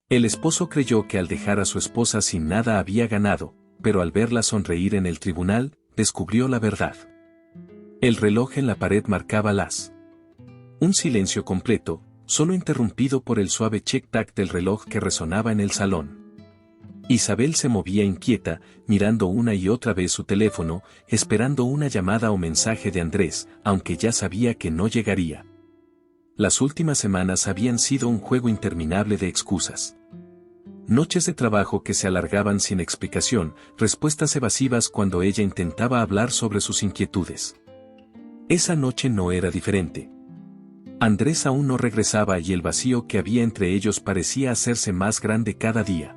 El esposo creyó que al dejar a su esposa sin nada había ganado, pero al verla sonreír en el tribunal, descubrió la verdad. El reloj en la pared marcaba las. Un silencio completo, solo interrumpido por el suave tic-tac del reloj que resonaba en el salón. Isabel se movía inquieta, mirando una y otra vez su teléfono, esperando una llamada o mensaje de Andrés, aunque ya sabía que no llegaría. Las últimas semanas habían sido un juego interminable de excusas. Noches de trabajo que se alargaban sin explicación, respuestas evasivas cuando ella intentaba hablar sobre sus inquietudes. Esa noche no era diferente. Andrés aún no regresaba y el vacío que había entre ellos parecía hacerse más grande cada día.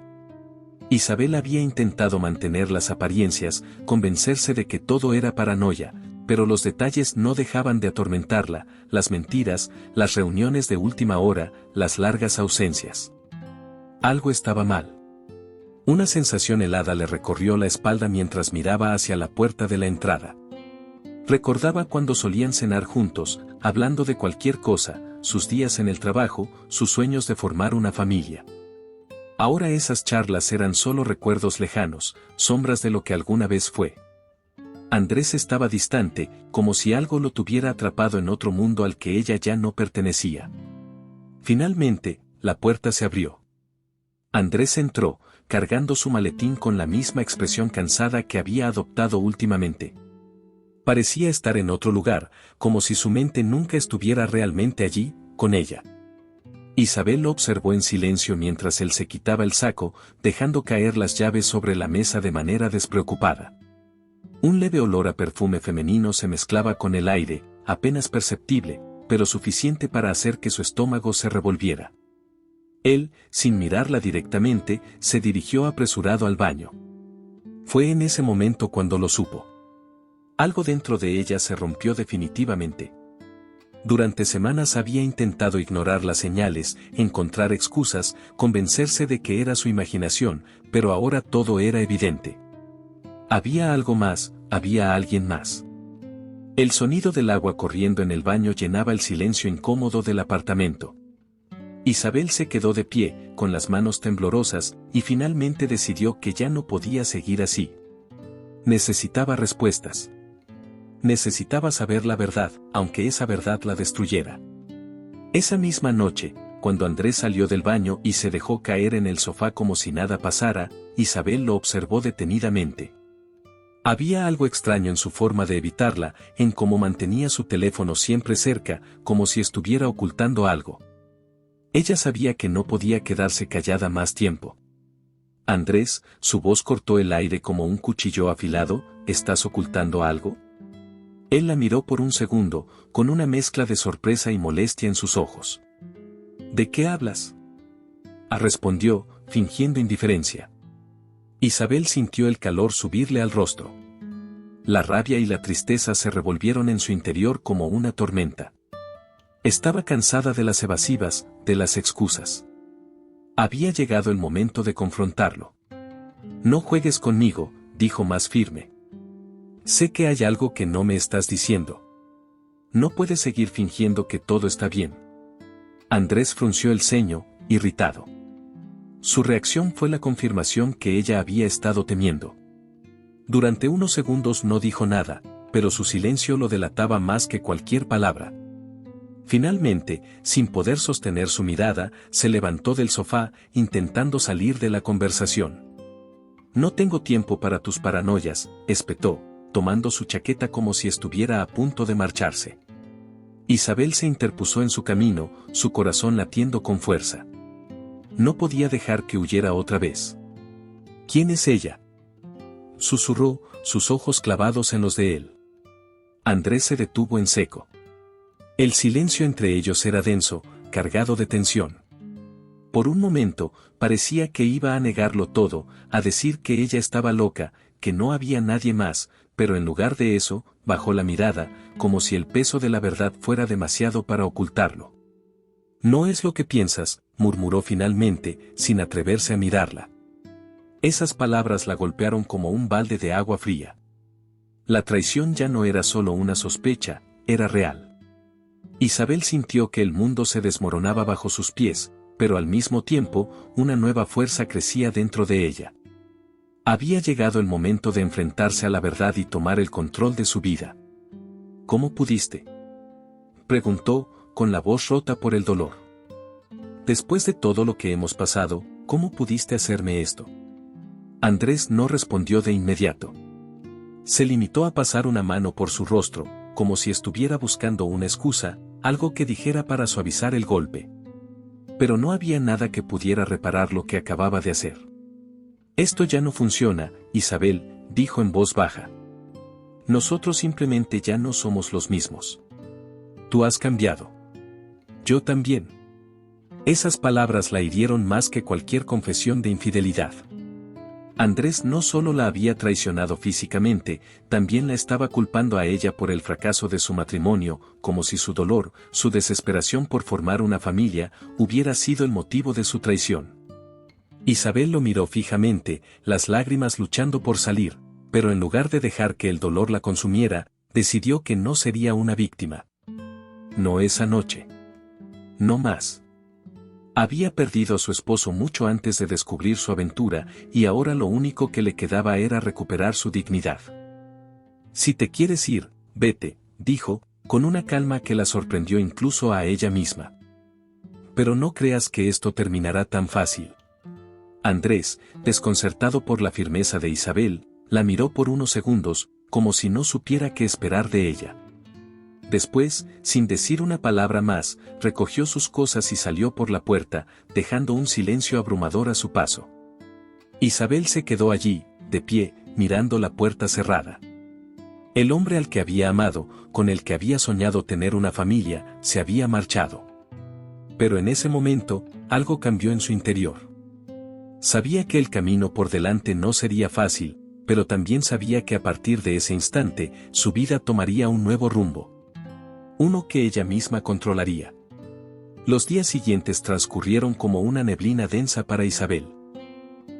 Isabel había intentado mantener las apariencias, convencerse de que todo era paranoia, pero los detalles no dejaban de atormentarla, las mentiras, las reuniones de última hora, las largas ausencias. Algo estaba mal. Una sensación helada le recorrió la espalda mientras miraba hacia la puerta de la entrada. Recordaba cuando solían cenar juntos, hablando de cualquier cosa, sus días en el trabajo, sus sueños de formar una familia. Ahora esas charlas eran solo recuerdos lejanos, sombras de lo que alguna vez fue. Andrés estaba distante, como si algo lo tuviera atrapado en otro mundo al que ella ya no pertenecía. Finalmente, la puerta se abrió. Andrés entró, cargando su maletín con la misma expresión cansada que había adoptado últimamente. Parecía estar en otro lugar, como si su mente nunca estuviera realmente allí, con ella. Isabel lo observó en silencio mientras él se quitaba el saco, dejando caer las llaves sobre la mesa de manera despreocupada. Un leve olor a perfume femenino se mezclaba con el aire, apenas perceptible, pero suficiente para hacer que su estómago se revolviera. Él, sin mirarla directamente, se dirigió apresurado al baño. Fue en ese momento cuando lo supo. Algo dentro de ella se rompió definitivamente. Durante semanas había intentado ignorar las señales, encontrar excusas, convencerse de que era su imaginación, pero ahora todo era evidente. Había algo más, había alguien más. El sonido del agua corriendo en el baño llenaba el silencio incómodo del apartamento. Isabel se quedó de pie, con las manos temblorosas, y finalmente decidió que ya no podía seguir así. Necesitaba respuestas. Necesitaba saber la verdad, aunque esa verdad la destruyera. Esa misma noche, cuando Andrés salió del baño y se dejó caer en el sofá como si nada pasara, Isabel lo observó detenidamente. Había algo extraño en su forma de evitarla, en cómo mantenía su teléfono siempre cerca, como si estuviera ocultando algo. Ella sabía que no podía quedarse callada más tiempo. Andrés, su voz cortó el aire como un cuchillo afilado, ¿estás ocultando algo? Él la miró por un segundo, con una mezcla de sorpresa y molestia en sus ojos. ¿De qué hablas? Respondió, fingiendo indiferencia. Isabel sintió el calor subirle al rostro. La rabia y la tristeza se revolvieron en su interior como una tormenta. Estaba cansada de las evasivas, de las excusas. Había llegado el momento de confrontarlo. No juegues conmigo, dijo más firme. Sé que hay algo que no me estás diciendo. No puedes seguir fingiendo que todo está bien. Andrés frunció el ceño, irritado. Su reacción fue la confirmación que ella había estado temiendo. Durante unos segundos no dijo nada, pero su silencio lo delataba más que cualquier palabra. Finalmente, sin poder sostener su mirada, se levantó del sofá, intentando salir de la conversación. No tengo tiempo para tus paranoias, espetó, tomando su chaqueta como si estuviera a punto de marcharse. Isabel se interpuso en su camino, su corazón latiendo con fuerza. No podía dejar que huyera otra vez. ¿Quién es ella?, susurró, sus ojos clavados en los de él. Andrés se detuvo en seco. El silencio entre ellos era denso, cargado de tensión. Por un momento, parecía que iba a negarlo todo, a decir que ella estaba loca, que no había nadie más, pero en lugar de eso, bajó la mirada, como si el peso de la verdad fuera demasiado para ocultarlo. No es lo que piensas, murmuró finalmente, sin atreverse a mirarla. Esas palabras la golpearon como un balde de agua fría. La traición ya no era solo una sospecha, era real. Isabel sintió que el mundo se desmoronaba bajo sus pies, pero al mismo tiempo, una nueva fuerza crecía dentro de ella. Había llegado el momento de enfrentarse a la verdad y tomar el control de su vida. ¿Cómo pudiste?, preguntó, con la voz rota por el dolor. Después de todo lo que hemos pasado, ¿cómo pudiste hacerme esto? Andrés no respondió de inmediato. Se limitó a pasar una mano por su rostro, como si estuviera buscando una excusa, algo que dijera para suavizar el golpe. Pero no había nada que pudiera reparar lo que acababa de hacer. Esto ya no funciona, Isabel, dijo en voz baja. Nosotros simplemente ya no somos los mismos. Tú has cambiado. Yo también. Esas palabras la hirieron más que cualquier confesión de infidelidad. Andrés no solo la había traicionado físicamente, también la estaba culpando a ella por el fracaso de su matrimonio, como si su dolor, su desesperación por formar una familia, hubiera sido el motivo de su traición. Isabel lo miró fijamente, las lágrimas luchando por salir, pero en lugar de dejar que el dolor la consumiera, decidió que no sería una víctima. No esa noche. No más. Había perdido a su esposo mucho antes de descubrir su aventura, y ahora lo único que le quedaba era recuperar su dignidad. Si te quieres ir, vete, dijo, con una calma que la sorprendió incluso a ella misma. Pero no creas que esto terminará tan fácil. Andrés, desconcertado por la firmeza de Isabel, la miró por unos segundos, como si no supiera qué esperar de ella. Después, sin decir una palabra más, recogió sus cosas y salió por la puerta, dejando un silencio abrumador a su paso. Isabel se quedó allí, de pie, mirando la puerta cerrada. El hombre al que había amado, con el que había soñado tener una familia, se había marchado. Pero en ese momento, algo cambió en su interior. Sabía que el camino por delante no sería fácil, pero también sabía que a partir de ese instante, su vida tomaría un nuevo rumbo. Uno que ella misma controlaría. Los días siguientes transcurrieron como una neblina densa para Isabel.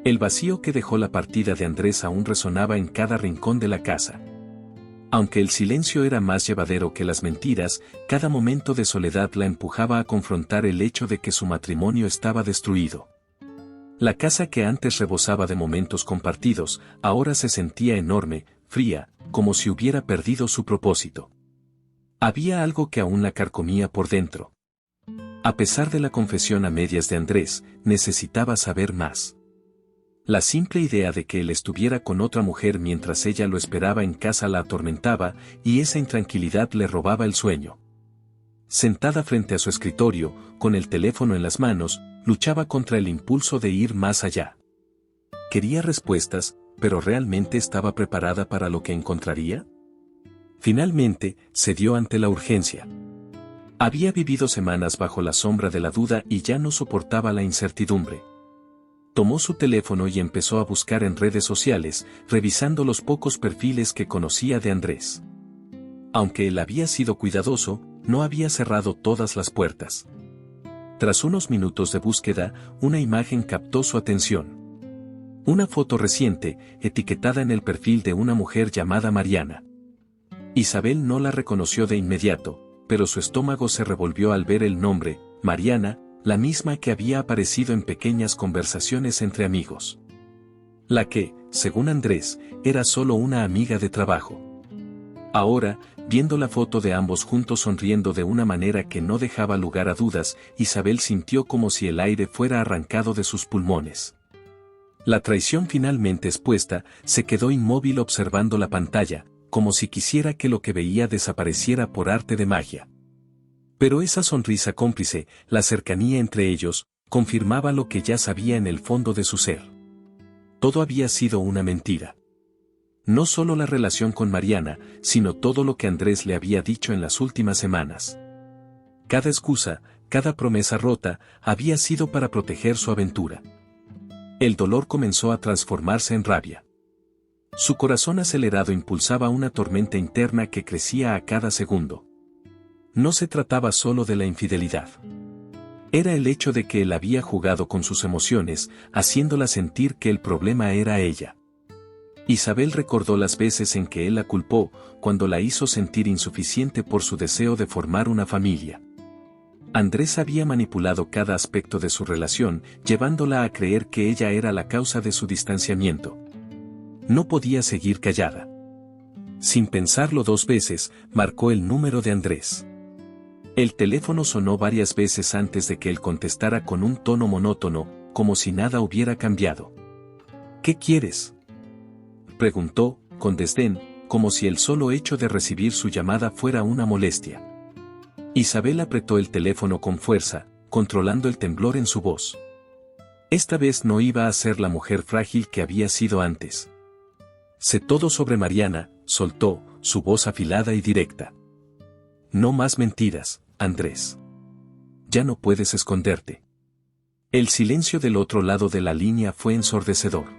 El vacío que dejó la partida de Andrés aún resonaba en cada rincón de la casa. Aunque el silencio era más llevadero que las mentiras, cada momento de soledad la empujaba a confrontar el hecho de que su matrimonio estaba destruido. La casa que antes rebosaba de momentos compartidos, ahora se sentía enorme, fría, como si hubiera perdido su propósito. Había algo que aún la carcomía por dentro. A pesar de la confesión a medias de Andrés, necesitaba saber más. La simple idea de que él estuviera con otra mujer mientras ella lo esperaba en casa la atormentaba, y esa intranquilidad le robaba el sueño. Sentada frente a su escritorio, con el teléfono en las manos, luchaba contra el impulso de ir más allá. Quería respuestas, pero ¿realmente estaba preparada para lo que encontraría? Finalmente, cedió ante la urgencia. Había vivido semanas bajo la sombra de la duda y ya no soportaba la incertidumbre. Tomó su teléfono y empezó a buscar en redes sociales, revisando los pocos perfiles que conocía de Andrés. Aunque él había sido cuidadoso, no había cerrado todas las puertas. Tras unos minutos de búsqueda, una imagen captó su atención. Una foto reciente, etiquetada en el perfil de una mujer llamada Mariana. Isabel no la reconoció de inmediato, pero su estómago se revolvió al ver el nombre, Mariana, la misma que había aparecido en pequeñas conversaciones entre amigos. La que, según Andrés, era solo una amiga de trabajo. Ahora, viendo la foto de ambos juntos sonriendo de una manera que no dejaba lugar a dudas, Isabel sintió como si el aire fuera arrancado de sus pulmones. La traición finalmente expuesta, se quedó inmóvil observando la pantalla, como si quisiera que lo que veía desapareciera por arte de magia. Pero esa sonrisa cómplice, la cercanía entre ellos, confirmaba lo que ya sabía en el fondo de su ser. Todo había sido una mentira. No solo la relación con Mariana, sino todo lo que Andrés le había dicho en las últimas semanas. Cada excusa, cada promesa rota, había sido para proteger su aventura. El dolor comenzó a transformarse en rabia. Su corazón acelerado impulsaba una tormenta interna que crecía a cada segundo. No se trataba solo de la infidelidad. Era el hecho de que él había jugado con sus emociones, haciéndola sentir que el problema era ella. Isabel recordó las veces en que él la culpó, cuando la hizo sentir insuficiente por su deseo de formar una familia. Andrés había manipulado cada aspecto de su relación, llevándola a creer que ella era la causa de su distanciamiento. No podía seguir callada. Sin pensarlo 2 veces, marcó el número de Andrés. El teléfono sonó varias veces antes de que él contestara con un tono monótono, como si nada hubiera cambiado. ¿Qué quieres?, preguntó, con desdén, como si el solo hecho de recibir su llamada fuera una molestia. Isabel apretó el teléfono con fuerza, controlando el temblor en su voz. Esta vez no iba a ser la mujer frágil que había sido antes. Sé todo sobre Mariana, soltó, su voz afilada y directa. No más mentiras, Andrés. Ya no puedes esconderte. El silencio del otro lado de la línea fue ensordecedor.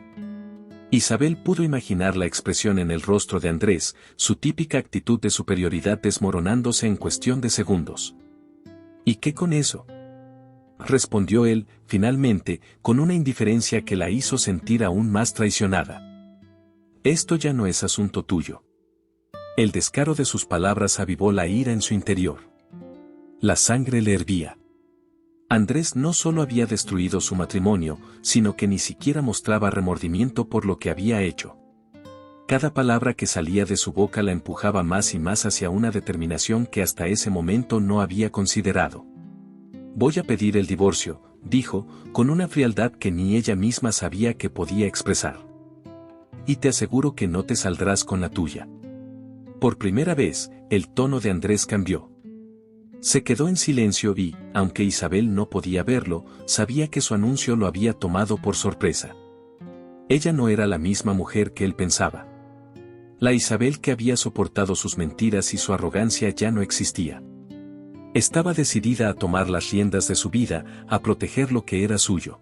Isabel pudo imaginar la expresión en el rostro de Andrés, su típica actitud de superioridad desmoronándose en cuestión de segundos. ¿Y qué con eso?, respondió él, finalmente, con una indiferencia que la hizo sentir aún más traicionada. Esto ya no es asunto tuyo. El descaro de sus palabras avivó la ira en su interior. La sangre le hervía. Andrés no solo había destruido su matrimonio, sino que ni siquiera mostraba remordimiento por lo que había hecho. Cada palabra que salía de su boca la empujaba más y más hacia una determinación que hasta ese momento no había considerado. Voy a pedir el divorcio, dijo, con una frialdad que ni ella misma sabía que podía expresar. Y te aseguro que no te saldrás con la tuya. Por primera vez, el tono de Andrés cambió. Se quedó en silencio y, aunque Isabel no podía verlo, sabía que su anuncio lo había tomado por sorpresa. Ella no era la misma mujer que él pensaba. La Isabel que había soportado sus mentiras y su arrogancia ya no existía. Estaba decidida a tomar las riendas de su vida, a proteger lo que era suyo.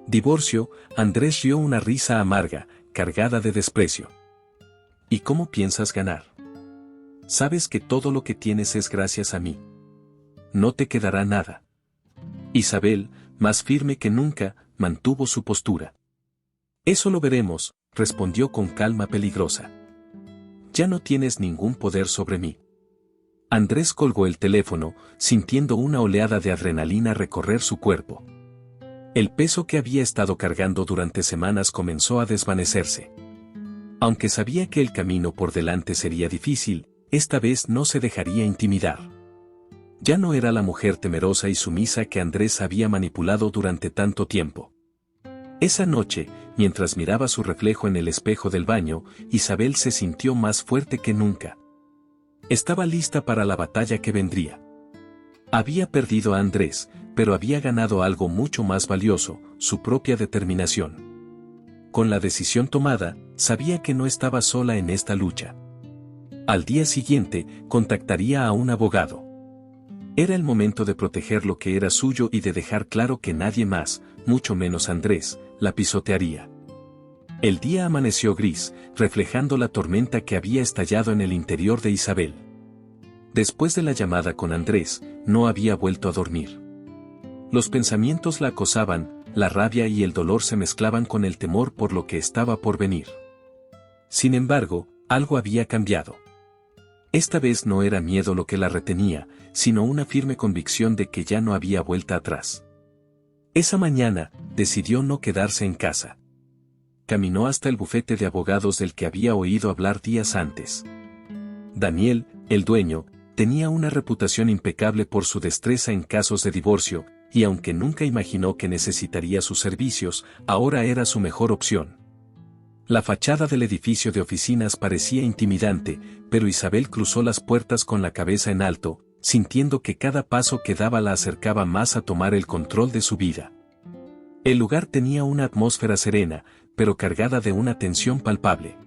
Divorcio, Andrés rió una risa amarga, cargada de desprecio. ¿Y cómo piensas ganar? Sabes que todo lo que tienes es gracias a mí. No te quedará nada. Isabel, más firme que nunca, mantuvo su postura. Eso lo veremos, respondió con calma peligrosa. Ya no tienes ningún poder sobre mí. Andrés colgó el teléfono, sintiendo una oleada de adrenalina recorrer su cuerpo. El peso que había estado cargando durante semanas comenzó a desvanecerse. Aunque sabía que el camino por delante sería difícil, esta vez no se dejaría intimidar. Ya no era la mujer temerosa y sumisa que Andrés había manipulado durante tanto tiempo. Esa noche, mientras miraba su reflejo en el espejo del baño, Isabel se sintió más fuerte que nunca. Estaba lista para la batalla que vendría. Había perdido a Andrés, pero había ganado algo mucho más valioso, su propia determinación. Con la decisión tomada, sabía que no estaba sola en esta lucha. Al día siguiente, contactaría a un abogado. Era el momento de proteger lo que era suyo y de dejar claro que nadie más, mucho menos Andrés, la pisotearía. El día amaneció gris, reflejando la tormenta que había estallado en el interior de Isabel. Después de la llamada con Andrés, no había vuelto a dormir. Los pensamientos la acosaban, la rabia y el dolor se mezclaban con el temor por lo que estaba por venir. Sin embargo, algo había cambiado. Esta vez no era miedo lo que la retenía, sino una firme convicción de que ya no había vuelta atrás. Esa mañana, decidió no quedarse en casa. Caminó hasta el bufete de abogados del que había oído hablar días antes. Daniel, el dueño, tenía una reputación impecable por su destreza en casos de divorcio, y aunque nunca imaginó que necesitaría sus servicios, ahora era su mejor opción. La fachada del edificio de oficinas parecía intimidante, pero Isabel cruzó las puertas con la cabeza en alto, sintiendo que cada paso que daba la acercaba más a tomar el control de su vida. El lugar tenía una atmósfera serena, pero cargada de una tensión palpable.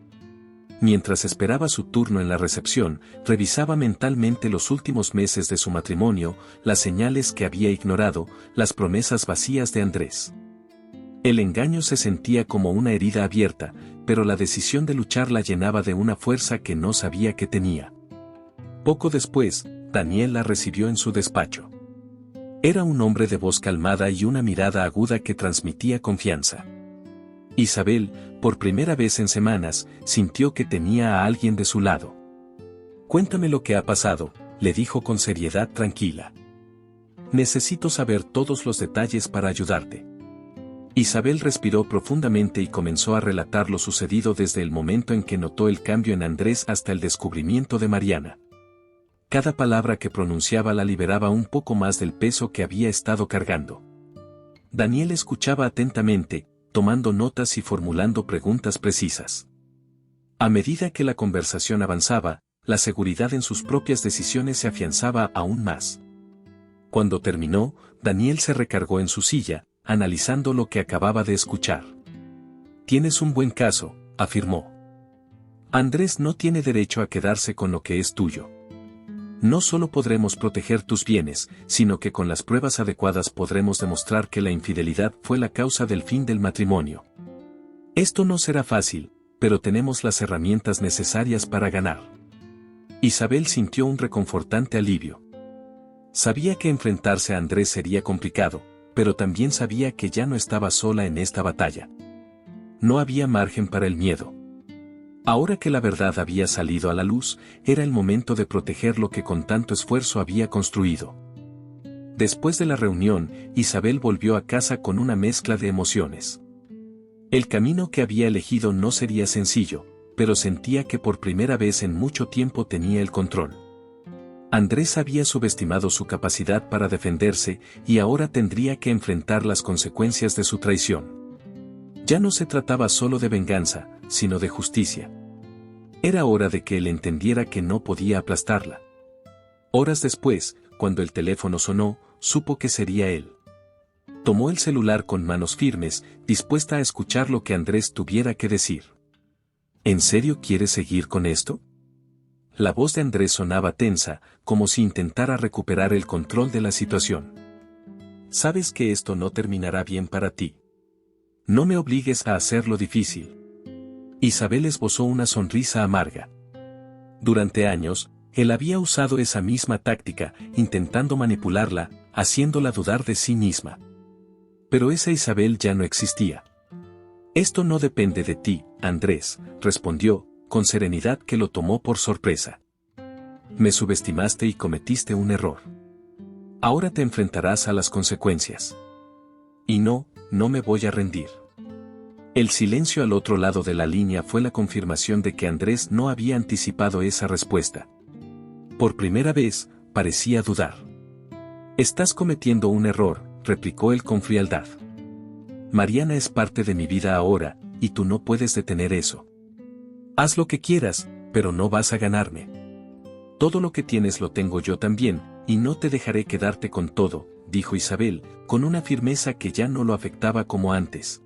Mientras esperaba su turno en la recepción, revisaba mentalmente los últimos meses de su matrimonio, las señales que había ignorado, las promesas vacías de Andrés. El engaño se sentía como una herida abierta, pero la decisión de luchar la llenaba de una fuerza que no sabía que tenía. Poco después, Daniel la recibió en su despacho. Era un hombre de voz calmada y una mirada aguda que transmitía confianza. Isabel, por primera vez en semanas, sintió que tenía a alguien de su lado. «Cuéntame lo que ha pasado», le dijo con seriedad tranquila. Necesito saber todos los detalles para ayudarte. Isabel respiró profundamente y comenzó a relatar lo sucedido desde el momento en que notó el cambio en Andrés hasta el descubrimiento de Mariana. Cada palabra que pronunciaba la liberaba un poco más del peso que había estado cargando. Daniel escuchaba atentamente, tomando notas y formulando preguntas precisas. A medida que la conversación avanzaba, la seguridad en sus propias decisiones se afianzaba aún más. Cuando terminó, Daniel se recargó en su silla, analizando lo que acababa de escuchar. «Tienes un buen caso», afirmó. «Andrés no tiene derecho a quedarse con lo que es tuyo. No solo podremos proteger tus bienes, sino que con las pruebas adecuadas podremos demostrar que la infidelidad fue la causa del fin del matrimonio. Esto no será fácil, pero tenemos las herramientas necesarias para ganar». Isabel sintió un reconfortante alivio. Sabía que enfrentarse a Andrés sería complicado, pero también sabía que ya no estaba sola en esta batalla. No había margen para el miedo. Ahora que la verdad había salido a la luz, era el momento de proteger lo que con tanto esfuerzo había construido. Después de la reunión, Isabel volvió a casa con una mezcla de emociones. El camino que había elegido no sería sencillo, pero sentía que por primera vez en mucho tiempo tenía el control. Andrés había subestimado su capacidad para defenderse y ahora tendría que enfrentar las consecuencias de su traición. Ya no se trataba solo de venganza, sino de justicia. Era hora de que él entendiera que no podía aplastarla. Horas después, cuando el teléfono sonó, supo que sería él. Tomó el celular con manos firmes, dispuesta a escuchar lo que Andrés tuviera que decir. ¿En serio quieres seguir con esto? La voz de Andrés sonaba tensa, como si intentara recuperar el control de la situación. Sabes que esto no terminará bien para ti. No me obligues a hacerlo difícil. Isabel esbozó una sonrisa amarga. Durante años, él había usado esa misma táctica, intentando manipularla, haciéndola dudar de sí misma. Pero esa Isabel ya no existía. Esto no depende de ti, Andrés, respondió, con serenidad que lo tomó por sorpresa. Me subestimaste y cometiste un error. Ahora te enfrentarás a las consecuencias. Y no me voy a rendir. El silencio al otro lado de la línea fue la confirmación de que Andrés no había anticipado esa respuesta. Por primera vez, parecía dudar. Estás cometiendo un error, replicó él con frialdad. Mariana es parte de mi vida ahora, y tú no puedes detener eso. Haz lo que quieras, pero no vas a ganarme. Todo lo que tienes lo tengo yo también, y no te dejaré quedarte con todo, dijo Isabel, con una firmeza que ya no lo afectaba como antes.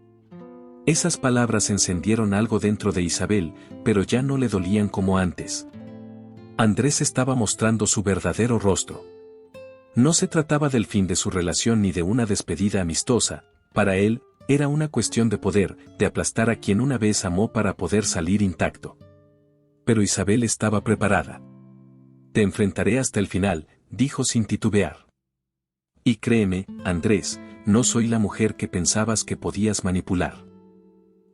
Esas palabras encendieron algo dentro de Isabel, pero ya no le dolían como antes. Andrés estaba mostrando su verdadero rostro. No se trataba del fin de su relación ni de una despedida amistosa, para él, era una cuestión de poder, de aplastar a quien una vez amó para poder salir intacto. Pero Isabel estaba preparada. Te enfrentaré hasta el final, dijo sin titubear. Y créeme, Andrés, no soy la mujer que pensabas que podías manipular.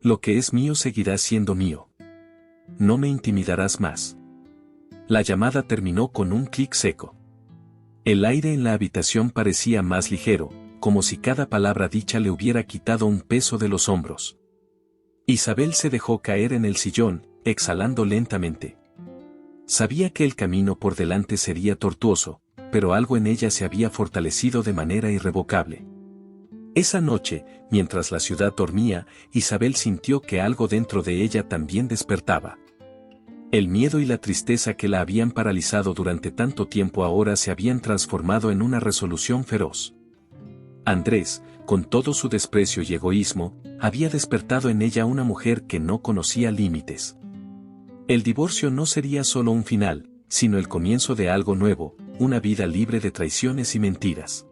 Lo que es mío seguirá siendo mío. No me intimidarás más. La llamada terminó con un clic seco. El aire en la habitación parecía más ligero, como si cada palabra dicha le hubiera quitado un peso de los hombros. Isabel se dejó caer en el sillón, exhalando lentamente. Sabía que el camino por delante sería tortuoso, pero algo en ella se había fortalecido de manera irrevocable. Esa noche, mientras la ciudad dormía, Isabel sintió que algo dentro de ella también despertaba. El miedo y la tristeza que la habían paralizado durante tanto tiempo ahora se habían transformado en una resolución feroz. Andrés, con todo su desprecio y egoísmo, había despertado en ella una mujer que no conocía límites. El divorcio no sería solo un final, sino el comienzo de algo nuevo, una vida libre de traiciones y mentiras.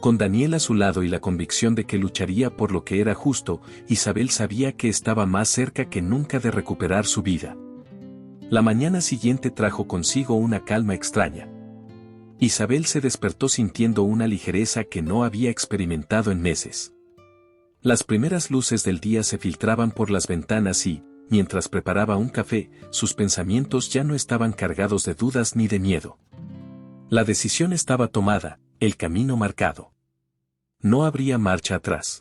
Con Daniel a su lado y la convicción de que lucharía por lo que era justo, Isabel sabía que estaba más cerca que nunca de recuperar su vida. La mañana siguiente trajo consigo una calma extraña. Isabel se despertó sintiendo una ligereza que no había experimentado en meses. Las primeras luces del día se filtraban por las ventanas y, mientras preparaba un café, sus pensamientos ya no estaban cargados de dudas ni de miedo. La decisión estaba tomada, el camino marcado. No habría marcha atrás.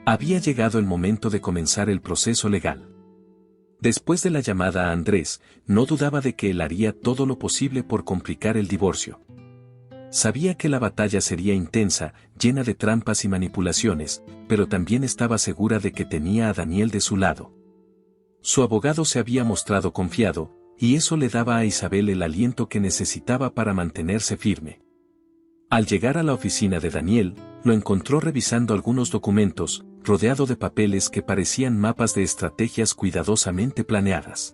Había llegado el momento de comenzar el proceso legal. Después de la llamada a Andrés, no dudaba de que él haría todo lo posible por complicar el divorcio. Sabía que la batalla sería intensa, llena de trampas y manipulaciones, pero también estaba segura de que tenía a Daniel de su lado. Su abogado se había mostrado confiado, y eso le daba a Isabel el aliento que necesitaba para mantenerse firme. Al llegar a la oficina de Daniel, lo encontró revisando algunos documentos, rodeado de papeles que parecían mapas de estrategias cuidadosamente planeadas.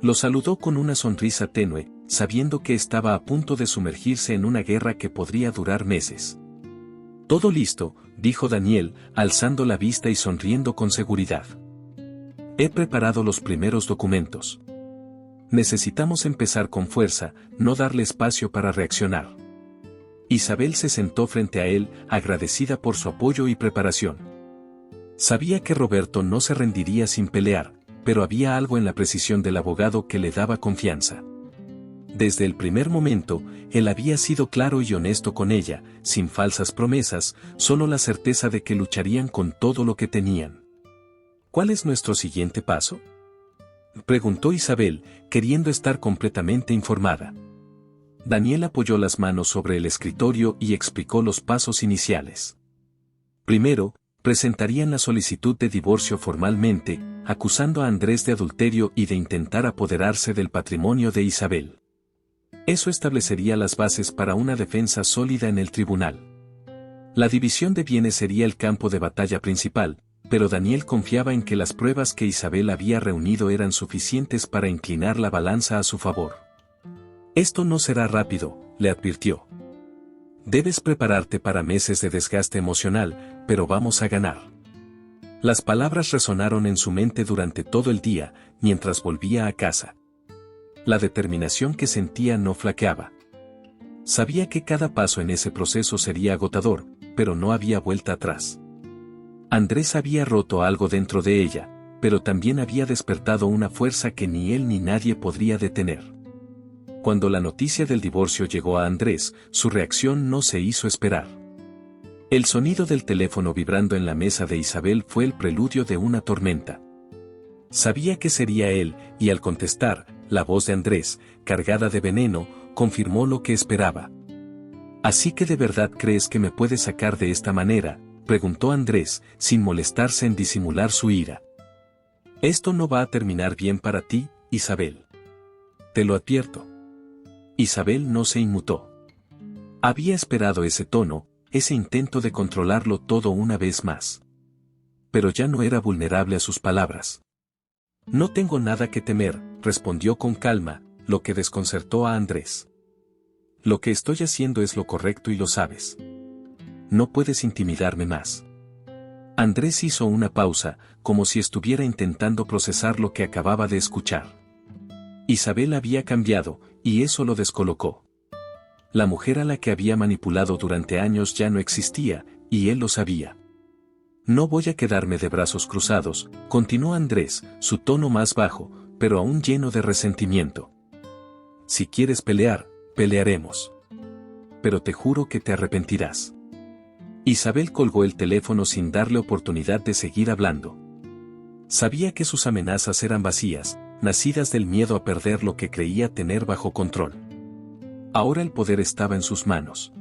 Lo saludó con una sonrisa tenue, sabiendo que estaba a punto de sumergirse en una guerra que podría durar meses. «Todo listo», dijo Daniel, alzando la vista y sonriendo con seguridad. «He preparado los primeros documentos. Necesitamos empezar con fuerza, no darle espacio para reaccionar». Isabel se sentó frente a él, agradecida por su apoyo y preparación. Sabía que Roberto no se rendiría sin pelear, pero había algo en la precisión del abogado que le daba confianza. Desde el primer momento, él había sido claro y honesto con ella, sin falsas promesas, solo la certeza de que lucharían con todo lo que tenían. «¿Cuál es nuestro siguiente paso?», preguntó Isabel, queriendo estar completamente informada. Daniel apoyó las manos sobre el escritorio y explicó los pasos iniciales. Primero, presentarían la solicitud de divorcio formalmente, acusando a Andrés de adulterio y de intentar apoderarse del patrimonio de Isabel. Eso establecería las bases para una defensa sólida en el tribunal. La división de bienes sería el campo de batalla principal, pero Daniel confiaba en que las pruebas que Isabel había reunido eran suficientes para inclinar la balanza a su favor. «Esto no será rápido», le advirtió. «Debes prepararte para meses de desgaste emocional, pero vamos a ganar». Las palabras resonaron en su mente durante todo el día, mientras volvía a casa. La determinación que sentía no flaqueaba. Sabía que cada paso en ese proceso sería agotador, pero no había vuelta atrás. Andrés había roto algo dentro de ella, pero también había despertado una fuerza que ni él ni nadie podría detener. Cuando la noticia del divorcio llegó a Andrés, su reacción no se hizo esperar. El sonido del teléfono vibrando en la mesa de Isabel fue el preludio de una tormenta. Sabía que sería él, y al contestar, la voz de Andrés, cargada de veneno, confirmó lo que esperaba. «¿Así que de verdad crees que me puedes sacar de esta manera?», preguntó Andrés, sin molestarse en disimular su ira. «Esto no va a terminar bien para ti, Isabel. Te lo advierto». Isabel no se inmutó. Había esperado ese tono, ese intento de controlarlo todo una vez más. Pero ya no era vulnerable a sus palabras. «No tengo nada que temer», respondió con calma, lo que desconcertó a Andrés. «Lo que estoy haciendo es lo correcto y lo sabes. No puedes intimidarme más». Andrés hizo una pausa, como si estuviera intentando procesar lo que acababa de escuchar. Isabel había cambiado, y eso lo descolocó. La mujer a la que había manipulado durante años ya no existía, y él lo sabía. «No voy a quedarme de brazos cruzados», continuó Andrés, su tono más bajo, pero aún lleno de resentimiento. «Si quieres pelear, pelearemos. Pero te juro que te arrepentirás». Isabel colgó el teléfono sin darle oportunidad de seguir hablando. Sabía que sus amenazas eran vacías, nacidas del miedo a perder lo que creía tener bajo control. Ahora el poder estaba en sus manos.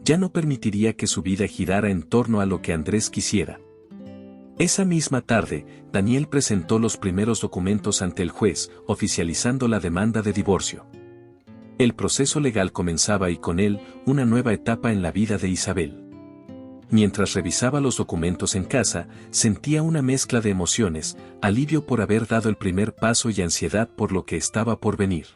Ya no permitiría que su vida girara en torno a lo que Andrés quisiera. Esa misma tarde, Daniel presentó los primeros documentos ante el juez, oficializando la demanda de divorcio. El proceso legal comenzaba y con él, una nueva etapa en la vida de Isabel. Mientras revisaba los documentos en casa, sentía una mezcla de emociones, alivio por haber dado el primer paso y ansiedad por lo que estaba por venir.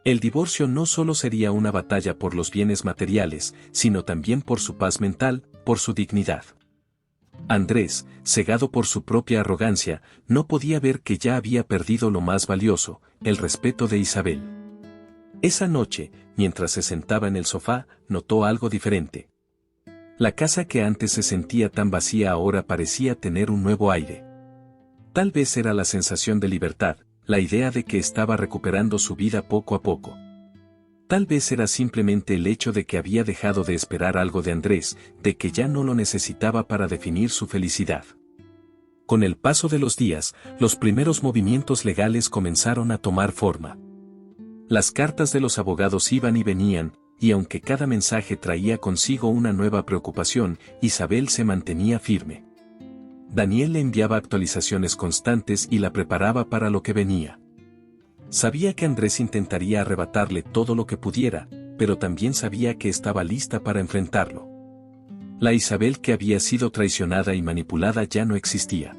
El divorcio no solo sería una batalla por los bienes materiales, sino también por su paz mental, por su dignidad. Andrés, cegado por su propia arrogancia, no podía ver que ya había perdido lo más valioso, el respeto de Isabel. Esa noche, mientras se sentaba en el sofá, notó algo diferente. La casa que antes se sentía tan vacía ahora parecía tener un nuevo aire. Tal vez era la sensación de libertad, la idea de que estaba recuperando su vida poco a poco. Tal vez era simplemente el hecho de que había dejado de esperar algo de Andrés, de que ya no lo necesitaba para definir su felicidad. Con el paso de los días, los primeros movimientos legales comenzaron a tomar forma. Las cartas de los abogados iban y venían, y aunque cada mensaje traía consigo una nueva preocupación, Isabel se mantenía firme. Daniel le enviaba actualizaciones constantes y la preparaba para lo que venía. Sabía que Andrés intentaría arrebatarle todo lo que pudiera, pero también sabía que estaba lista para enfrentarlo. La Isabel que había sido traicionada y manipulada ya no existía.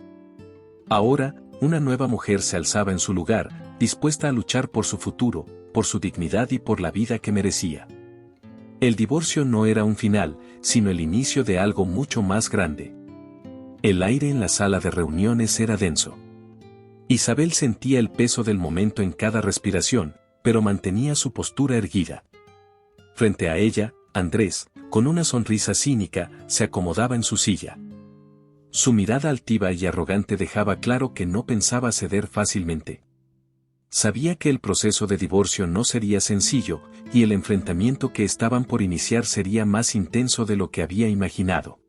Ahora, una nueva mujer se alzaba en su lugar, dispuesta a luchar por su futuro, por su dignidad y por la vida que merecía. El divorcio no era un final, sino el inicio de algo mucho más grande. El aire en la sala de reuniones era denso. Isabel sentía el peso del momento en cada respiración, pero mantenía su postura erguida. Frente a ella, Andrés, con una sonrisa cínica, se acomodaba en su silla. Su mirada altiva y arrogante dejaba claro que no pensaba ceder fácilmente. Sabía que el proceso de divorcio no sería sencillo, y el enfrentamiento que estaban por iniciar sería más intenso de lo que había imaginado.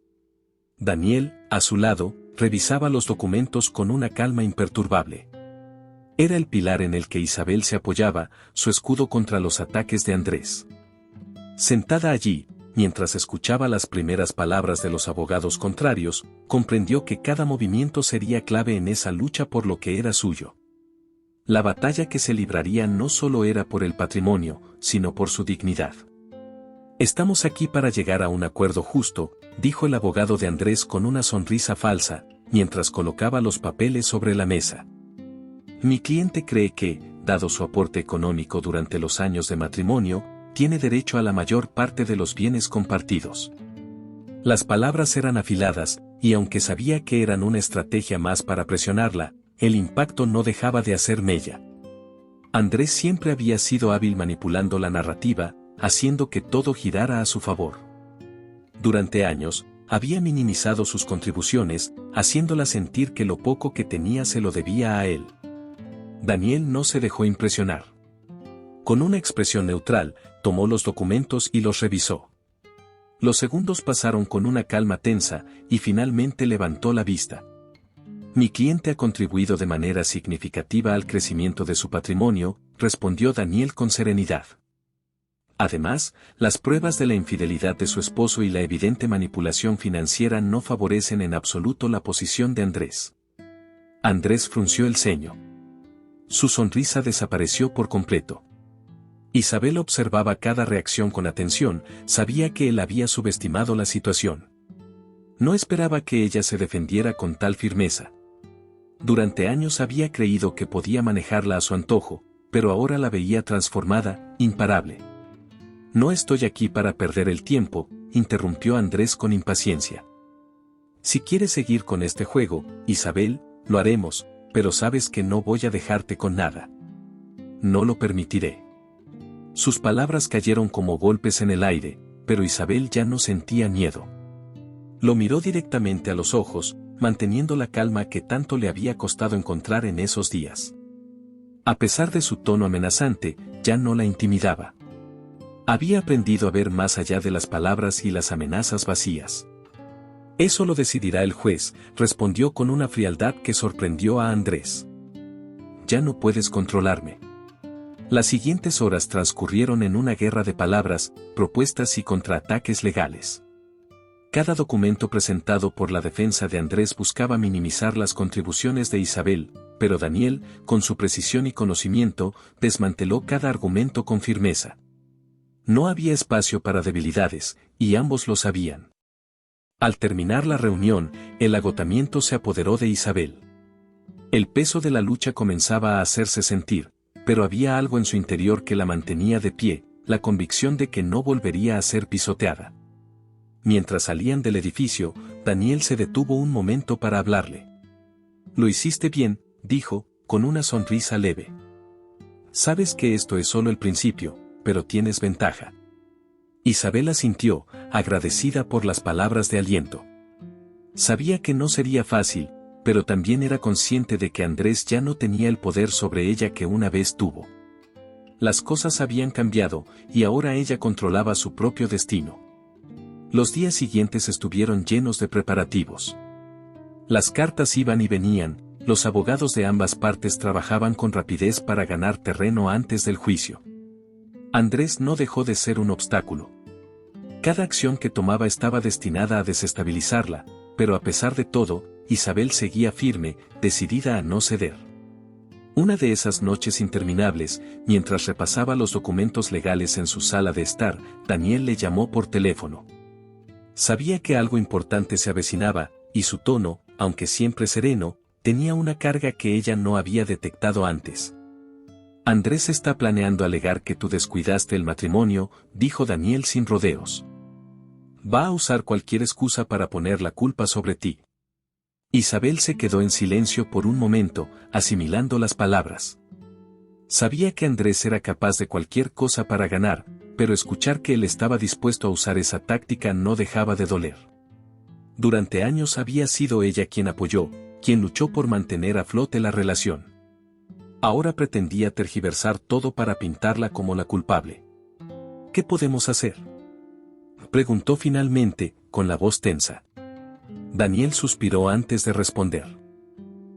Daniel, a su lado, revisaba los documentos con una calma imperturbable. Era el pilar en el que Isabel se apoyaba, su escudo contra los ataques de Andrés. Sentada allí, mientras escuchaba las primeras palabras de los abogados contrarios, comprendió que cada movimiento sería clave en esa lucha por lo que era suyo. La batalla que se libraría no solo era por el patrimonio, sino por su dignidad. Estamos aquí para llegar a un acuerdo justo, dijo el abogado de Andrés con una sonrisa falsa, mientras colocaba los papeles sobre la mesa. Mi cliente cree que, dado su aporte económico durante los años de matrimonio, tiene derecho a la mayor parte de los bienes compartidos. Las palabras eran afiladas, y aunque sabía que eran una estrategia más para presionarla, el impacto no dejaba de hacer mella. Andrés siempre había sido hábil manipulando la narrativa, haciendo que todo girara a su favor. Durante años, había minimizado sus contribuciones, haciéndola sentir que lo poco que tenía se lo debía a él. Daniel no se dejó impresionar. Con una expresión neutral, tomó los documentos y los revisó. Los segundos pasaron con una calma tensa, y finalmente levantó la vista. Mi cliente ha contribuido de manera significativa al crecimiento de su patrimonio, respondió Daniel con serenidad. Además, las pruebas de la infidelidad de su esposo y la evidente manipulación financiera no favorecen en absoluto la posición de Andrés. Andrés frunció el ceño. Su sonrisa desapareció por completo. Isabel observaba cada reacción con atención, sabía que él había subestimado la situación. No esperaba que ella se defendiera con tal firmeza. Durante años había creído que podía manejarla a su antojo, pero ahora la veía transformada, imparable. No estoy aquí para perder el tiempo, interrumpió Andrés con impaciencia. Si quieres seguir con este juego, Isabel, lo haremos, pero sabes que no voy a dejarte con nada. No lo permitiré. Sus palabras cayeron como golpes en el aire, pero Isabel ya no sentía miedo. Lo miró directamente a los ojos, manteniendo la calma que tanto le había costado encontrar en esos días. A pesar de su tono amenazante, ya no la intimidaba. Había aprendido a ver más allá de las palabras y las amenazas vacías. Eso lo decidirá el juez, respondió con una frialdad que sorprendió a Andrés. Ya no puedes controlarme. Las siguientes horas transcurrieron en una guerra de palabras, propuestas y contraataques legales. Cada documento presentado por la defensa de Andrés buscaba minimizar las contribuciones de Isabel, pero Daniel, con su precisión y conocimiento, desmanteló cada argumento con firmeza. No había espacio para debilidades, y ambos lo sabían. Al terminar la reunión, el agotamiento se apoderó de Isabel. El peso de la lucha comenzaba a hacerse sentir, pero había algo en su interior que la mantenía de pie, la convicción de que no volvería a ser pisoteada. Mientras salían del edificio, Daniel se detuvo un momento para hablarle. Lo hiciste bien, dijo, con una sonrisa leve. Sabes que esto es solo el principio, pero tienes ventaja. Isabel asintió, agradecida por las palabras de aliento. Sabía que no sería fácil, pero también era consciente de que Andrés ya no tenía el poder sobre ella que una vez tuvo. Las cosas habían cambiado, y ahora ella controlaba su propio destino. Los días siguientes estuvieron llenos de preparativos. Las cartas iban y venían, los abogados de ambas partes trabajaban con rapidez para ganar terreno antes del juicio. Andrés no dejó de ser un obstáculo. Cada acción que tomaba estaba destinada a desestabilizarla, pero a pesar de todo, Isabel seguía firme, decidida a no ceder. Una de esas noches interminables, mientras repasaba los documentos legales en su sala de estar, Daniel le llamó por teléfono. Sabía que algo importante se avecinaba, y su tono, aunque siempre sereno, tenía una carga que ella no había detectado antes. Andrés está planeando alegar que tú descuidaste el matrimonio, dijo Daniel sin rodeos. Va a usar cualquier excusa para poner la culpa sobre ti. Isabel se quedó en silencio por un momento, asimilando las palabras. Sabía que Andrés era capaz de cualquier cosa para ganar, pero escuchar que él estaba dispuesto a usar esa táctica no dejaba de doler. Durante años había sido ella quien apoyó, quien luchó por mantener a flote la relación. Ahora pretendía tergiversar todo para pintarla como la culpable. ¿Qué podemos hacer?, preguntó finalmente, con la voz tensa. Daniel suspiró antes de responder.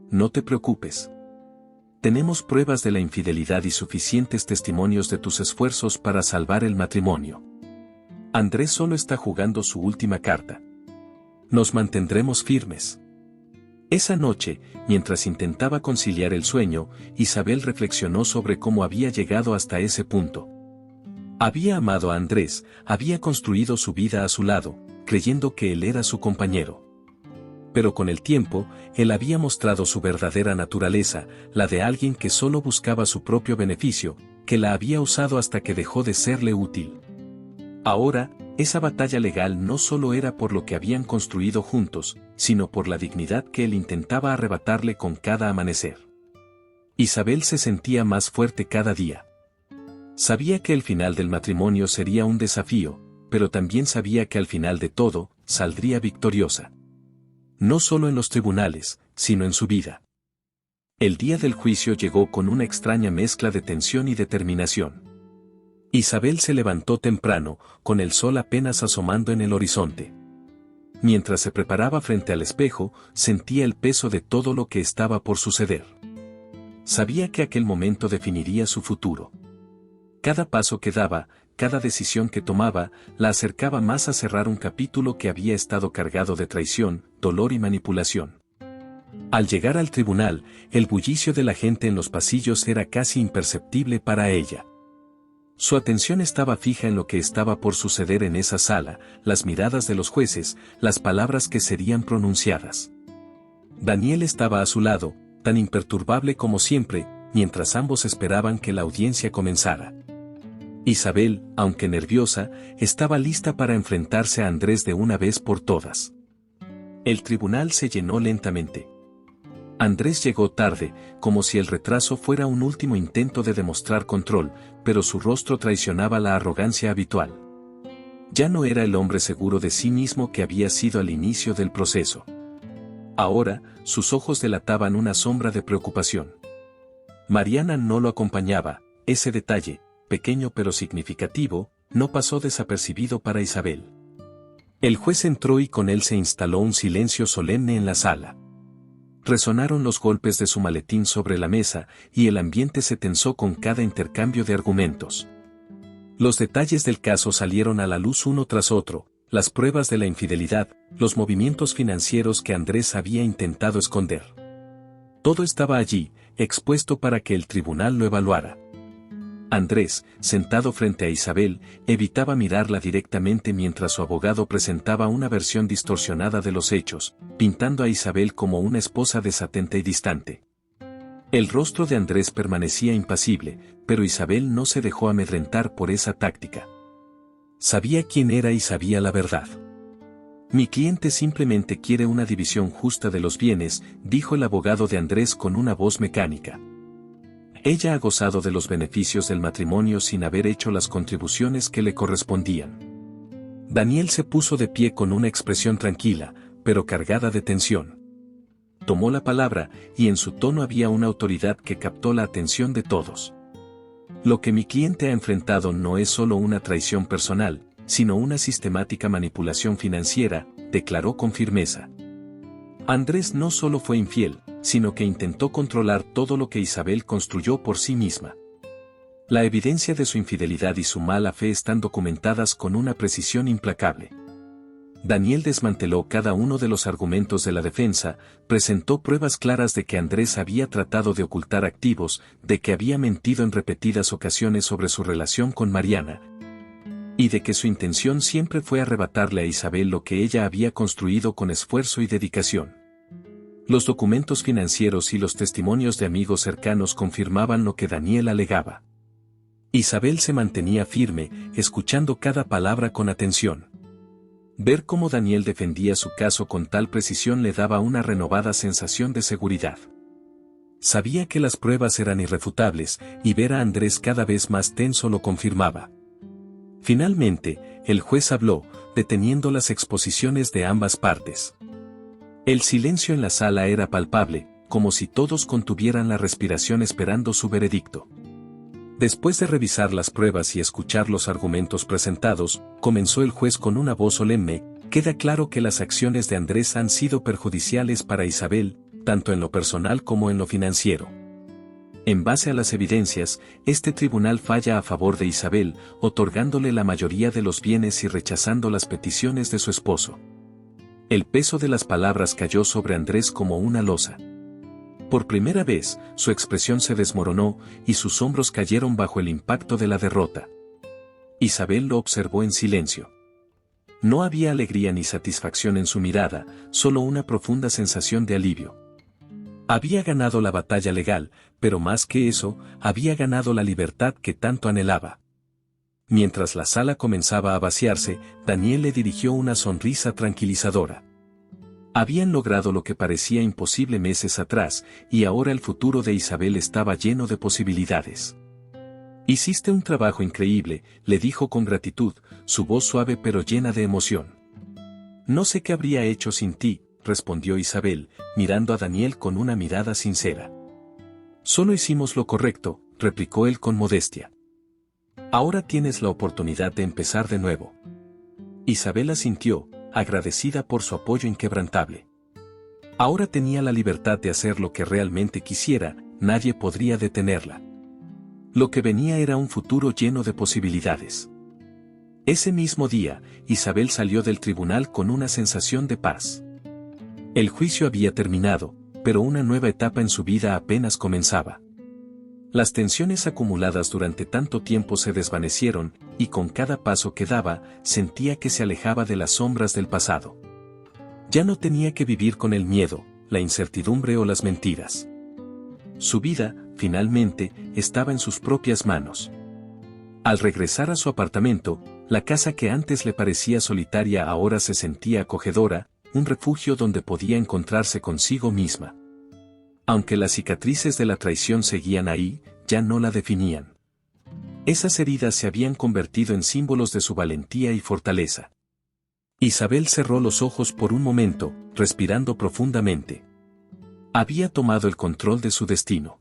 No te preocupes. Tenemos pruebas de la infidelidad y suficientes testimonios de tus esfuerzos para salvar el matrimonio. Andrés solo está jugando su última carta. Nos mantendremos firmes. Esa noche, mientras intentaba conciliar el sueño, Isabel reflexionó sobre cómo había llegado hasta ese punto. Había amado a Andrés, había construido su vida a su lado, creyendo que él era su compañero. Pero con el tiempo, él había mostrado su verdadera naturaleza, la de alguien que solo buscaba su propio beneficio, que la había usado hasta que dejó de serle útil. Ahora, esa batalla legal no solo era por lo que habían construido juntos, sino por la dignidad que él intentaba arrebatarle con cada amanecer. Isabel se sentía más fuerte cada día. Sabía que el final del matrimonio sería un desafío, pero también sabía que al final de todo, saldría victoriosa. No solo en los tribunales, sino en su vida. El día del juicio llegó con una extraña mezcla de tensión y determinación. Isabel se levantó temprano, con el sol apenas asomando en el horizonte. Mientras se preparaba frente al espejo, sentía el peso de todo lo que estaba por suceder. Sabía que aquel momento definiría su futuro. Cada paso que daba, cada decisión que tomaba, la acercaba más a cerrar un capítulo que había estado cargado de traición, dolor y manipulación. Al llegar al tribunal, el bullicio de la gente en los pasillos era casi imperceptible para ella. Su atención estaba fija en lo que estaba por suceder en esa sala, las miradas de los jueces, las palabras que serían pronunciadas. Daniel estaba a su lado, tan imperturbable como siempre, mientras ambos esperaban que la audiencia comenzara. Isabel, aunque nerviosa, estaba lista para enfrentarse a Andrés de una vez por todas. El tribunal se llenó lentamente. Andrés llegó tarde, como si el retraso fuera un último intento de demostrar control, pero su rostro traicionaba la arrogancia habitual. Ya no era el hombre seguro de sí mismo que había sido al inicio del proceso. Ahora, sus ojos delataban una sombra de preocupación. Mariana no lo acompañaba, ese detalle, pequeño pero significativo, no pasó desapercibido para Isabel. El juez entró y con él se instaló un silencio solemne en la sala. Resonaron los golpes de su maletín sobre la mesa, y el ambiente se tensó con cada intercambio de argumentos. Los detalles del caso salieron a la luz uno tras otro, las pruebas de la infidelidad, los movimientos financieros que Andrés había intentado esconder. Todo estaba allí, expuesto para que el tribunal lo evaluara. Andrés, sentado frente a Isabel, evitaba mirarla directamente mientras su abogado presentaba una versión distorsionada de los hechos, pintando a Isabel como una esposa desatenta y distante. El rostro de Andrés permanecía impasible, pero Isabel no se dejó amedrentar por esa táctica. Sabía quién era y sabía la verdad. Mi cliente simplemente quiere una división justa de los bienes, dijo el abogado de Andrés con una voz mecánica. Ella ha gozado de los beneficios del matrimonio sin haber hecho las contribuciones que le correspondían. Daniel se puso de pie con una expresión tranquila, pero cargada de tensión. Tomó la palabra, y en su tono había una autoridad que captó la atención de todos. Lo que mi cliente ha enfrentado no es solo una traición personal, sino una sistemática manipulación financiera, declaró con firmeza. Andrés no solo fue infiel, sino que intentó controlar todo lo que Isabel construyó por sí misma. La evidencia de su infidelidad y su mala fe están documentadas con una precisión implacable. Daniel desmanteló cada uno de los argumentos de la defensa, presentó pruebas claras de que Andrés había tratado de ocultar activos, de que había mentido en repetidas ocasiones sobre su relación con Mariana, y de que su intención siempre fue arrebatarle a Isabel lo que ella había construido con esfuerzo y dedicación. Los documentos financieros y los testimonios de amigos cercanos confirmaban lo que Daniel alegaba. Isabel se mantenía firme, escuchando cada palabra con atención. Ver cómo Daniel defendía su caso con tal precisión le daba una renovada sensación de seguridad. Sabía que las pruebas eran irrefutables, y ver a Andrés cada vez más tenso lo confirmaba. Finalmente, el juez habló, deteniendo las exposiciones de ambas partes. El silencio en la sala era palpable, como si todos contuvieran la respiración esperando su veredicto. Después de revisar las pruebas y escuchar los argumentos presentados, comenzó el juez con una voz solemne: queda claro que las acciones de Andrés han sido perjudiciales para Isabel, tanto en lo personal como en lo financiero. En base a las evidencias, este tribunal falla a favor de Isabel, otorgándole la mayoría de los bienes y rechazando las peticiones de su esposo. El peso de las palabras cayó sobre Andrés como una losa. Por primera vez, su expresión se desmoronó, y sus hombros cayeron bajo el impacto de la derrota. Isabel lo observó en silencio. No había alegría ni satisfacción en su mirada, solo una profunda sensación de alivio. Había ganado la batalla legal, pero más que eso, había ganado la libertad que tanto anhelaba. Mientras la sala comenzaba a vaciarse, Daniel le dirigió una sonrisa tranquilizadora. Habían logrado lo que parecía imposible meses atrás, y ahora el futuro de Isabel estaba lleno de posibilidades. Hiciste un trabajo increíble, le dijo con gratitud, su voz suave pero llena de emoción. No sé qué habría hecho sin ti, respondió Isabel, mirando a Daniel con una mirada sincera. Solo hicimos lo correcto, replicó él con modestia. Ahora tienes la oportunidad de empezar de nuevo. Isabel asintió, agradecida por su apoyo inquebrantable. Ahora tenía la libertad de hacer lo que realmente quisiera, nadie podría detenerla. Lo que venía era un futuro lleno de posibilidades. Ese mismo día, Isabel salió del tribunal con una sensación de paz. El juicio había terminado, pero una nueva etapa en su vida apenas comenzaba. Las tensiones acumuladas durante tanto tiempo se desvanecieron, y con cada paso que daba, sentía que se alejaba de las sombras del pasado. Ya no tenía que vivir con el miedo, la incertidumbre o las mentiras. Su vida, finalmente, estaba en sus propias manos. Al regresar a su apartamento, la casa que antes le parecía solitaria ahora se sentía acogedora, un refugio donde podía encontrarse consigo misma. Aunque las cicatrices de la traición seguían ahí, ya no la definían. Esas heridas se habían convertido en símbolos de su valentía y fortaleza. Isabel cerró los ojos por un momento, respirando profundamente. Había tomado el control de su destino.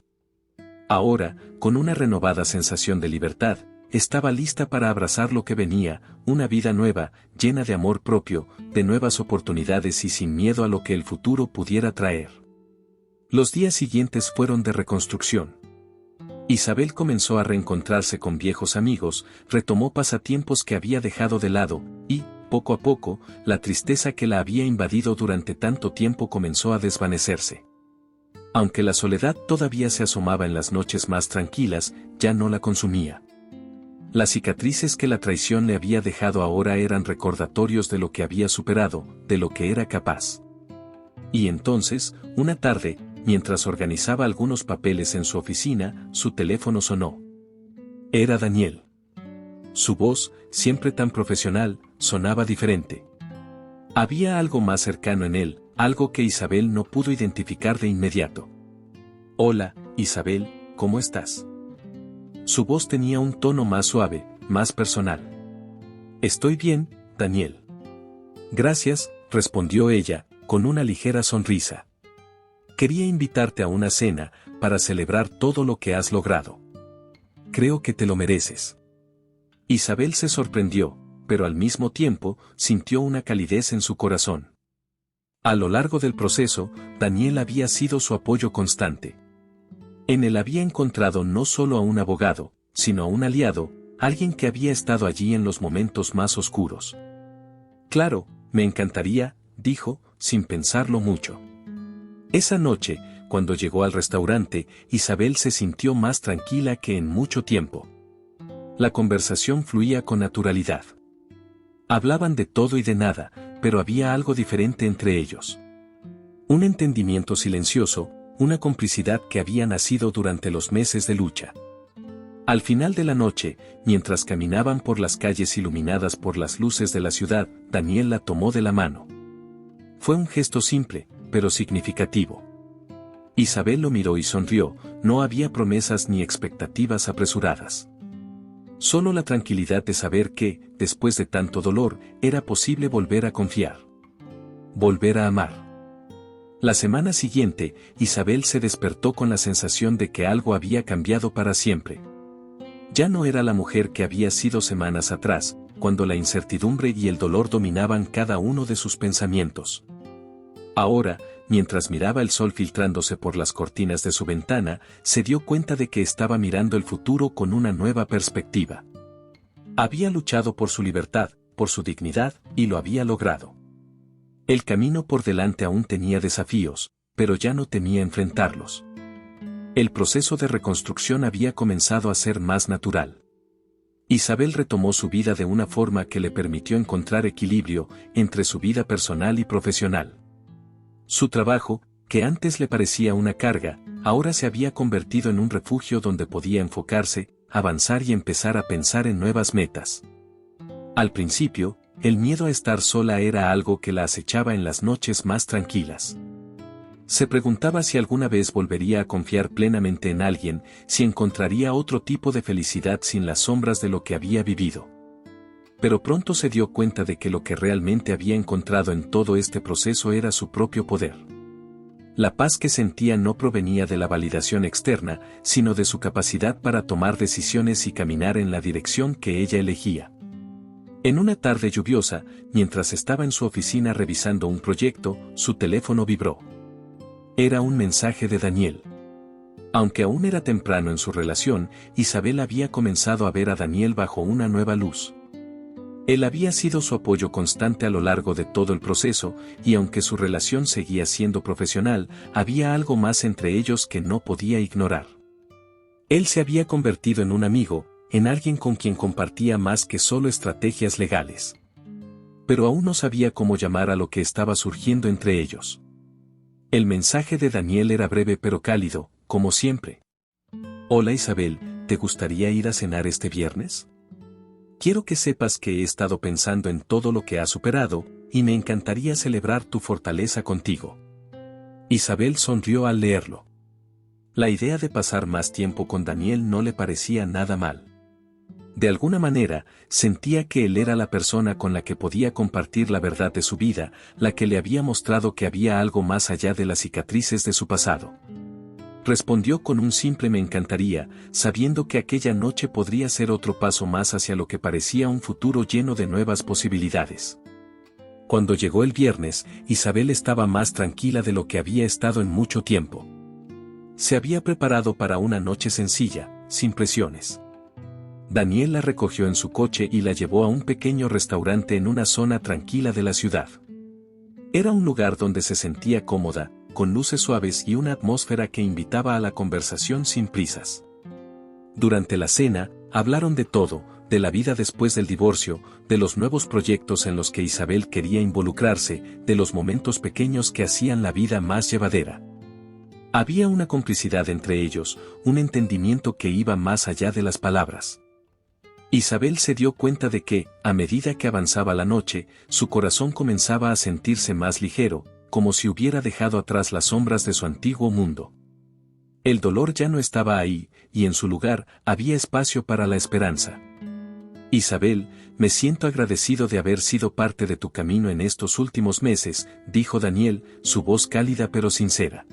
Ahora, con una renovada sensación de libertad, estaba lista para abrazar lo que venía, una vida nueva, llena de amor propio, de nuevas oportunidades y sin miedo a lo que el futuro pudiera traer. Los días siguientes fueron de reconstrucción. Isabel comenzó a reencontrarse con viejos amigos, retomó pasatiempos que había dejado de lado, y, poco a poco, la tristeza que la había invadido durante tanto tiempo comenzó a desvanecerse. Aunque la soledad todavía se asomaba en las noches más tranquilas, ya no la consumía. Las cicatrices que la traición le había dejado ahora eran recordatorios de lo que había superado, de lo que era capaz. Y entonces, una tarde, mientras organizaba algunos papeles en su oficina, su teléfono sonó. Era Daniel. Su voz, siempre tan profesional, sonaba diferente. Había algo más cercano en él, algo que Isabel no pudo identificar de inmediato. Hola, Isabel, ¿cómo estás? Su voz tenía un tono más suave, más personal. Estoy bien, Daniel. Gracias, respondió ella, con una ligera sonrisa. Quería invitarte a una cena, para celebrar todo lo que has logrado. creo que te lo mereces. Isabel se sorprendió, pero al mismo tiempo, sintió una calidez en su corazón. A lo largo del proceso, Daniel había sido su apoyo constante. En él había encontrado no solo a un abogado, sino a un aliado, alguien que había estado allí en los momentos más oscuros. Claro, me encantaría, dijo, sin pensarlo mucho. Esa noche, cuando llegó al restaurante, Isabel se sintió más tranquila que en mucho tiempo. La conversación fluía con naturalidad. Hablaban de todo y de nada, pero había algo diferente entre ellos. Un entendimiento silencioso, una complicidad que había nacido durante los meses de lucha. Al final de la noche, mientras caminaban por las calles iluminadas por las luces de la ciudad, Daniel la tomó de la mano. Fue un gesto simple, pero significativo. Isabel lo miró y sonrió, no había promesas ni expectativas apresuradas. Solo la tranquilidad de saber que, después de tanto dolor, era posible volver a confiar. Volver a amar. La semana siguiente, Isabel se despertó con la sensación de que algo había cambiado para siempre. Ya no era la mujer que había sido semanas atrás, cuando la incertidumbre y el dolor dominaban cada uno de sus pensamientos. Ahora, mientras miraba el sol filtrándose por las cortinas de su ventana, se dio cuenta de que estaba mirando el futuro con una nueva perspectiva. Había luchado por su libertad, por su dignidad, y lo había logrado. El camino por delante aún tenía desafíos, pero ya no temía enfrentarlos. El proceso de reconstrucción había comenzado a ser más natural. Isabel retomó su vida de una forma que le permitió encontrar equilibrio entre su vida personal y profesional. Su trabajo, que antes le parecía una carga, ahora se había convertido en un refugio donde podía enfocarse, avanzar y empezar a pensar en nuevas metas. Al principio, el miedo a estar sola era algo que la acechaba en las noches más tranquilas. Se preguntaba si alguna vez volvería a confiar plenamente en alguien, si encontraría otro tipo de felicidad sin las sombras de lo que había vivido. Pero pronto se dio cuenta de que lo que realmente había encontrado en todo este proceso era su propio poder. La paz que sentía no provenía de la validación externa, sino de su capacidad para tomar decisiones y caminar en la dirección que ella elegía. En una tarde lluviosa, mientras estaba en su oficina revisando un proyecto, su teléfono vibró. Era un mensaje de Daniel. Aunque aún era temprano en su relación, Isabel había comenzado a ver a Daniel bajo una nueva luz. Él había sido su apoyo constante a lo largo de todo el proceso, y aunque su relación seguía siendo profesional, había algo más entre ellos que no podía ignorar. Él se había convertido en un amigo, en alguien con quien compartía más que solo estrategias legales. Pero aún no sabía cómo llamar a lo que estaba surgiendo entre ellos. El mensaje de Daniel era breve pero cálido, como siempre. Hola Isabel, ¿te gustaría ir a cenar este viernes? Quiero que sepas que he estado pensando en todo lo que has superado, y me encantaría celebrar tu fortaleza contigo. Isabel sonrió al leerlo. La idea de pasar más tiempo con Daniel no le parecía nada mal. De alguna manera, sentía que él era la persona con la que podía compartir la verdad de su vida, la que le había mostrado que había algo más allá de las cicatrices de su pasado. Respondió con un simple me encantaría, sabiendo que aquella noche podría ser otro paso más hacia lo que parecía un futuro lleno de nuevas posibilidades. Cuando llegó el viernes, Isabel estaba más tranquila de lo que había estado en mucho tiempo. Se había preparado para una noche sencilla, sin presiones. Daniel la recogió en su coche y la llevó a un pequeño restaurante en una zona tranquila de la ciudad. Era un lugar donde se sentía cómoda, con luces suaves y una atmósfera que invitaba a la conversación sin prisas. Durante la cena, hablaron de todo, de la vida después del divorcio, de los nuevos proyectos en los que Isabel quería involucrarse, de los momentos pequeños que hacían la vida más llevadera. Había una complicidad entre ellos, un entendimiento que iba más allá de las palabras. Isabel se dio cuenta de que, a medida que avanzaba la noche, su corazón comenzaba a sentirse más ligero, como si hubiera dejado atrás las sombras de su antiguo mundo. El dolor ya no estaba ahí, y en su lugar, había espacio para la esperanza. Isabel, me siento agradecido de haber sido parte de tu camino en estos últimos meses, dijo Daniel, su voz cálida pero sincera.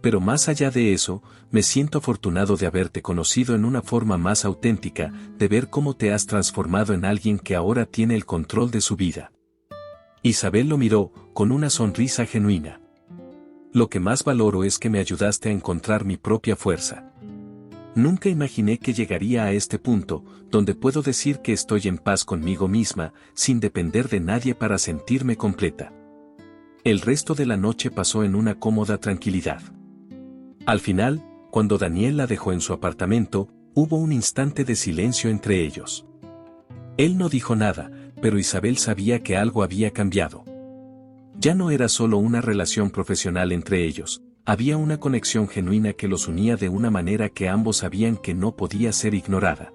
Pero más allá de eso, me siento afortunado de haberte conocido en una forma más auténtica, de ver cómo te has transformado en alguien que ahora tiene el control de su vida. Isabel lo miró, con una sonrisa genuina. Lo que más valoro es que me ayudaste a encontrar mi propia fuerza. Nunca imaginé que llegaría a este punto, donde puedo decir que estoy en paz conmigo misma, sin depender de nadie para sentirme completa. El resto de la noche pasó en una cómoda tranquilidad. Al final, cuando Daniel la dejó en su apartamento, hubo un instante de silencio entre ellos. Él no dijo nada, pero Isabel sabía que algo había cambiado. Ya no era solo una relación profesional entre ellos, había una conexión genuina que los unía de una manera que ambos sabían que no podía ser ignorada.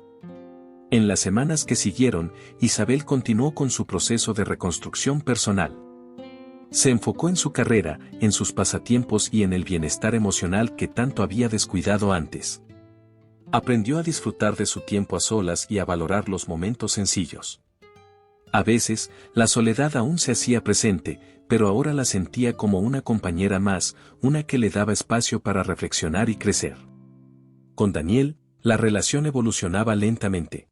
En las semanas que siguieron, Isabel continuó con su proceso de reconstrucción personal. Se enfocó en su carrera, en sus pasatiempos y en el bienestar emocional que tanto había descuidado antes. Aprendió a disfrutar de su tiempo a solas y a valorar los momentos sencillos. A veces, la soledad aún se hacía presente, pero ahora la sentía como una compañera más, una que le daba espacio para reflexionar y crecer. Con Daniel, la relación evolucionaba lentamente.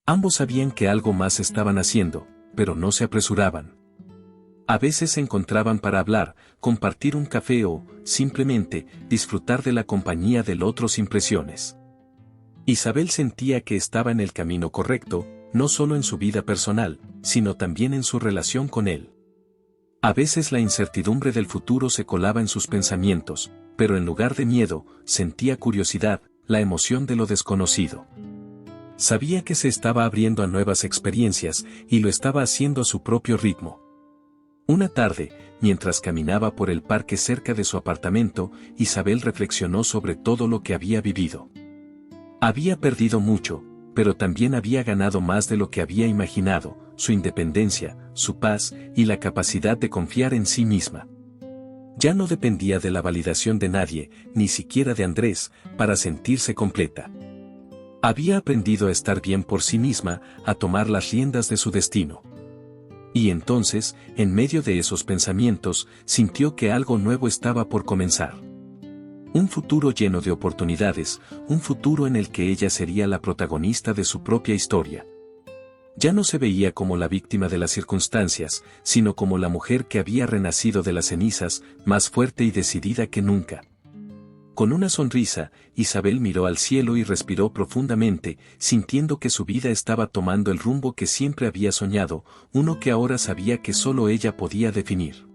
Ambos sabían que algo más estaban haciendo, pero no se apresuraban. A veces se encontraban para hablar, compartir un café o, simplemente, disfrutar de la compañía del otro sin presiones. Isabel sentía que estaba en el camino correcto, no solo en su vida personal, sino también en su relación con él. A veces la incertidumbre del futuro se colaba en sus pensamientos, pero en lugar de miedo, sentía curiosidad, la emoción de lo desconocido. Sabía que se estaba abriendo a nuevas experiencias, y lo estaba haciendo a su propio ritmo. Una tarde, mientras caminaba por el parque cerca de su apartamento, Isabel reflexionó sobre todo lo que había vivido. Había perdido mucho, pero también había ganado más de lo que había imaginado, su independencia, su paz y la capacidad de confiar en sí misma. Ya no dependía de la validación de nadie, ni siquiera de Andrés, para sentirse completa. Había aprendido a estar bien por sí misma, a tomar las riendas de su destino. Y entonces, en medio de esos pensamientos, sintió que algo nuevo estaba por comenzar. Un futuro lleno de oportunidades, un futuro en el que ella sería la protagonista de su propia historia. Ya no se veía como la víctima de las circunstancias, sino como la mujer que había renacido de las cenizas, más fuerte y decidida que nunca. Con una sonrisa, Isabel miró al cielo y respiró profundamente, sintiendo que su vida estaba tomando el rumbo que siempre había soñado, uno que ahora sabía que solo ella podía definir.